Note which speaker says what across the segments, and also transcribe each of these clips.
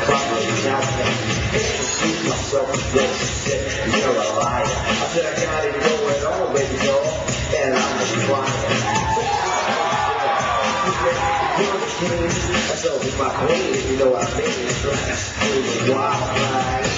Speaker 1: probably nothing. You myself look sick, you're a liar. I said I got it going on, baby girl, and I'm just crying. You're the king, that's always my queen, you know what I mean? It's like a wild ride.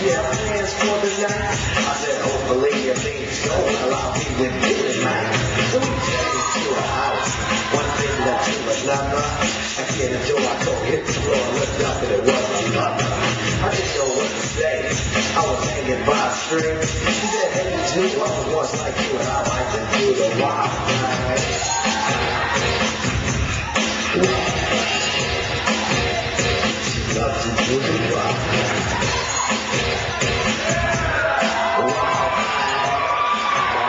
Speaker 1: Yeah, plans for the night. I said, hopefully your things go. Allow me with you tonight. So we journey to a house. One thing led to another. I can't enjoy. I told hit the floor, looked up, and it was another. I didn't know what to say. I was hanging by a string. She said, hey, you knew I was once like you, and I like to do the wild ride. She loves to do the wild ride.